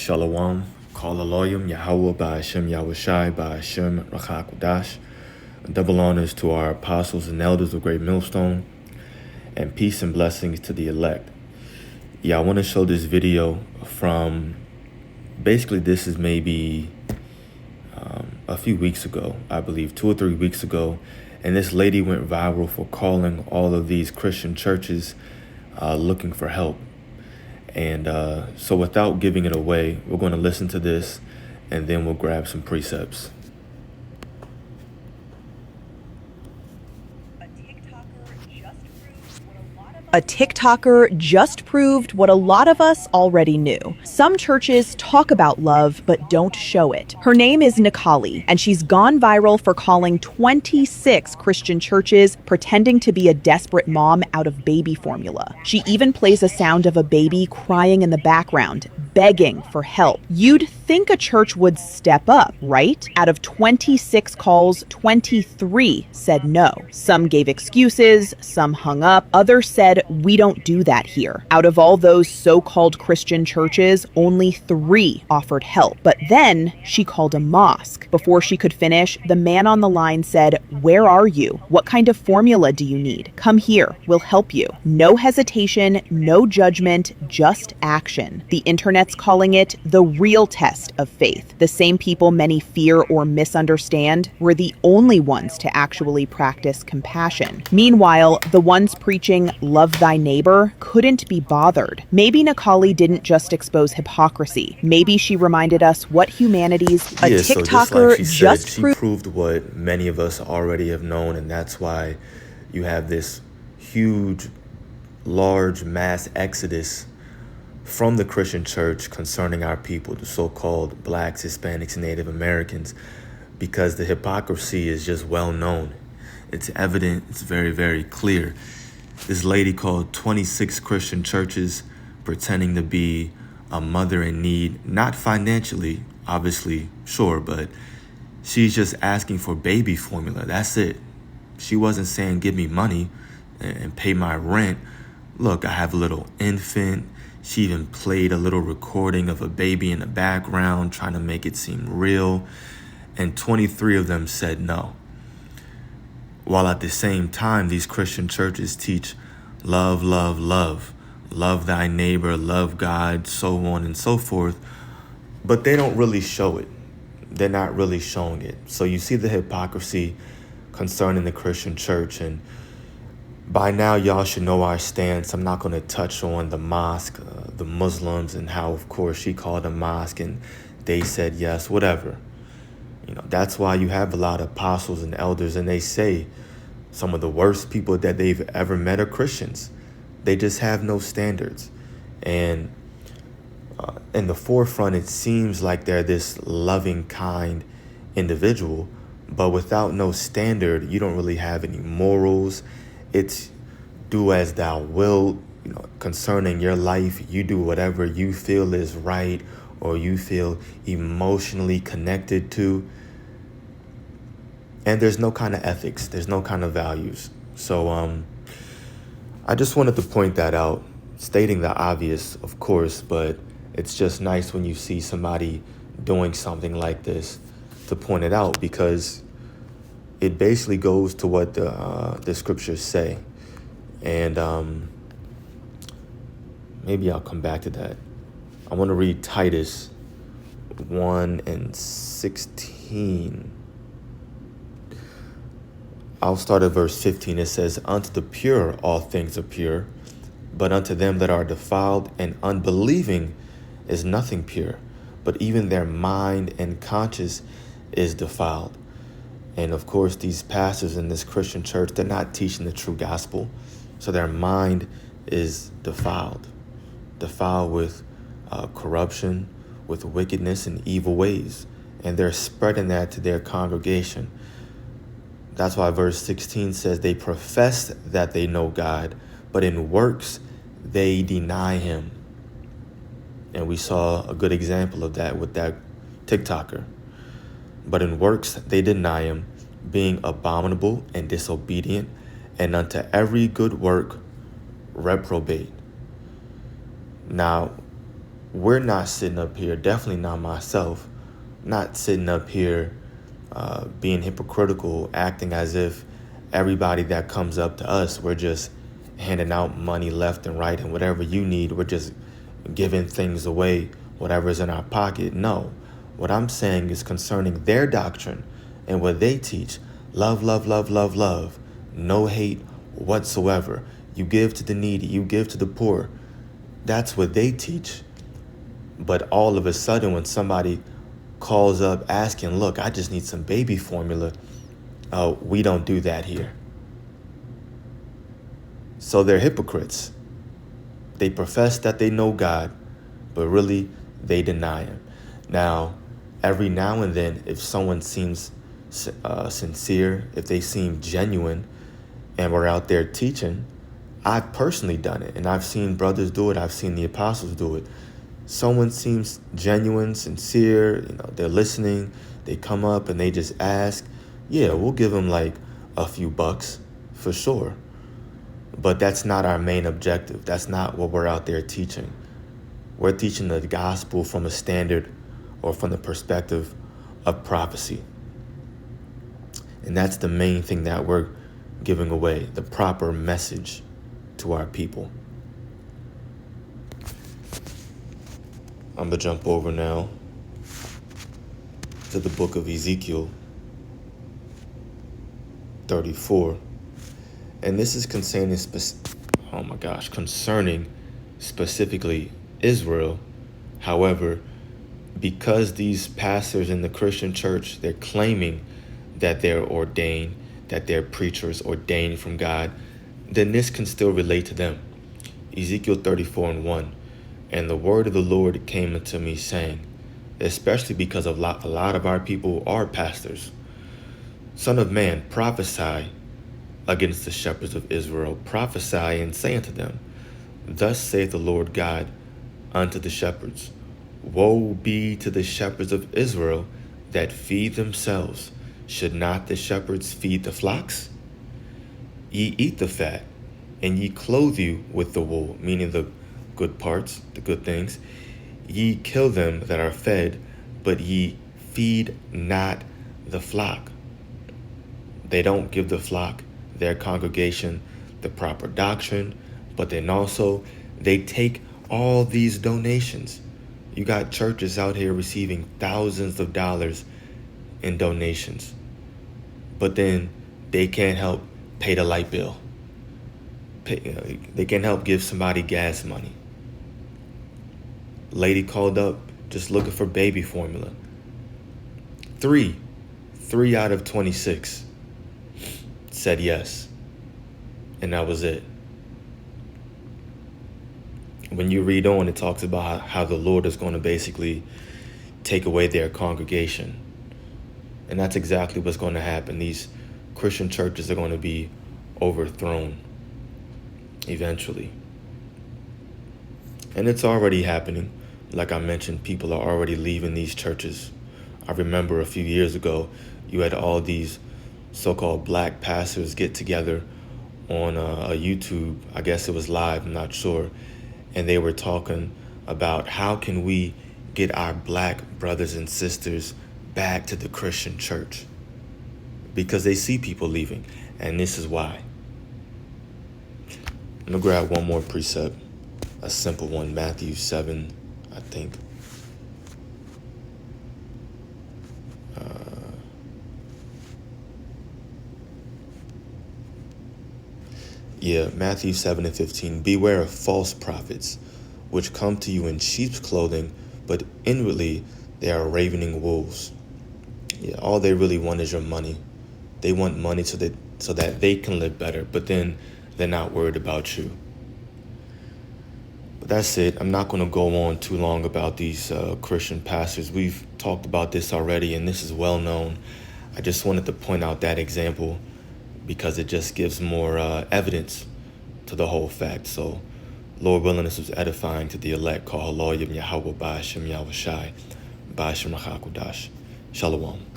Shalom, Kal Aloyim, Yahweh, Ba'ashem, Yahushai, Ba'ashem, Rachakodash. Double honors to our apostles and elders of Great Millstone, and peace and blessings to the elect. Yeah, I want to show this video from, basically this is maybe a few weeks ago, I believe 2 or 3 weeks ago, and this lady went viral for calling all of these Christian churches looking for help. And so without giving it away, we're going to listen to this and then we'll grab some precepts. A TikToker just proved what a lot of us already knew. Some churches talk about love, but don't show it. Her name is Nikali, and she's gone viral for calling 26 Christian churches pretending to be a desperate mom out of baby formula. She even plays a sound of a baby crying in the background, begging for help. You'd think a church would step up, right? Out of 26 calls, 23 said no. Some gave excuses, some hung up, others said, "We don't do that here." Out of all those so-called Christian churches, only 3 offered help. But then she called a mosque. Before she could finish, the man on the line said, "Where are you? What kind of formula do you need? Come here, we'll help you." No hesitation, no judgment, just action. The internet's calling it the real test of faith. The same people many fear or misunderstand were the only ones to actually practice compassion. Meanwhile, the ones preaching love thy neighbor couldn't be bothered. Maybe Nikali didn't just expose hypocrisy. Maybe she reminded us what humanity's a TikToker She proved what many of us already have known, and that's why you have this huge, large mass exodus from the Christian church concerning our people, the so-called blacks, Hispanics, and Native Americans, because the hypocrisy is just well known. It's evident, it's very, very clear. This lady called 26 Christian churches pretending to be a mother in need, not financially, obviously, sure, but she's just asking for baby formula. That's it. She wasn't saying, give me money and pay my rent. Look, I have a little infant. She even played a little recording of a baby in the background, trying to make it seem real. And 23 of them said no. While at the same time, these Christian churches teach love, love, love, love thy neighbor, love God, so on and so forth. But they don't really show it. They're not really showing it. So you see the hypocrisy concerning the Christian church. And by now, y'all should know our stance. I'm not going to touch on the mosque, the Muslims, and how, of course, she called a mosque and they said yes, whatever. You know, that's why you have a lot of apostles and elders, and they say some of the worst people that they've ever met are Christians. They just have no standards. And in the forefront, it seems like they're this loving, kind individual, but without no standard, you don't really have any morals. It's do as thou wilt, you know, concerning your life. You do whatever you feel is right or you feel emotionally connected to. And there's no kind of ethics. There's no kind of values. So I just wanted to point that out, stating the obvious, of course, but it's just nice when you see somebody doing something like this to point it out, because it basically goes to what the scriptures say. And maybe I'll come back to that. I want to read Titus 1:16. I'll start at verse 15. It says, "Unto the pure all things are pure, but unto them that are defiled and unbelieving is nothing pure, but even their mind and conscience is defiled." And of course, these pastors in this Christian church, they're not teaching the true gospel. So their mind is defiled with corruption, with wickedness and evil ways. And they're spreading that to their congregation. That's why verse 16 says they profess that they know God, but in works they deny him. And we saw a good example of that with that TikToker. But in works they deny him, being abominable and disobedient, and unto every good work reprobate. Now, we're not sitting up here, definitely not myself, not sitting up here being hypocritical, acting as if everybody that comes up to us, we're just handing out money left and right, and whatever you need, we're just giving things away, whatever's in our pocket. No, what I'm saying is concerning their doctrine and what they teach. Love, love, love, love, love. No hate whatsoever. You give to the needy, you give to the poor. That's what they teach. But all of a sudden, when somebody calls up asking, look, I just need some baby formula, we don't do that here. So they're hypocrites. They profess that they know God, but really they deny him. Now, every now and then, if someone seems sincere, if they seem genuine, and we're out there teaching, I've personally done it, and I've seen brothers do it. I've seen the apostles do it. Someone seems genuine, sincere, they're listening, they come up and they just ask, yeah, we'll give them like a few bucks for sure. But that's not our main objective. That's not what we're out there teaching. We're teaching the gospel from a standard or from the perspective of prophecy. And that's the main thing that we're giving away, the proper message to our people. I'm going to jump over now to the book of Ezekiel 34. And this is concerning specifically Israel. However, because these pastors in the Christian church, they're claiming that they're ordained, that they're preachers ordained from God, then this can still relate to them. Ezekiel 34:1. And the word of the Lord came unto me, saying, especially because a lot of our people are pastors. Son of man, prophesy against the shepherds of Israel. Prophesy and say unto them, thus saith the Lord God unto the shepherds, woe be to the shepherds of Israel that feed themselves. Should not the shepherds feed the flocks? Ye eat the fat, and ye clothe you with the wool, meaning the good parts, the good things. Ye kill them that are fed, but ye feed not the flock. They don't give the flock, their congregation, the proper doctrine, but then also they take all these donations. You got churches out here receiving thousands of dollars in donations, but then they can't help pay the light bill. They can't help give somebody gas money. Lady called up just looking for baby formula. Three out of 26 said yes, and that was it. When you read on, it talks about how the Lord is going to basically take away their congregation. And that's exactly what's going to happen. These Christian churches are going to be overthrown eventually. And it's already happening. Like I mentioned, people are already leaving these churches. I remember a few years ago, you had all these so-called black pastors get together on a YouTube, I guess it was live, I'm not sure. And they were talking about how can we get our black brothers and sisters back to the Christian church, because they see people leaving, and this is why. I'm gonna grab one more precept, a simple one, Matthew 7, I think. Matthew 7:15. Beware of false prophets, which come to you in sheep's clothing, but inwardly they are ravening wolves. All they really want is your money. They want money so that they can live better, but then they're not worried about you. But that's it. I'm not going to go on too long about these Christian pastors. We've talked about this already, and this is well known. I just wanted to point out that example because it just gives more evidence to the whole fact. So, Lord willing, this was edifying to the elect. Call Yahweh Yahweh Ba'ashem Yahweh Shai Ba'ashem Rachakudash. Shalom.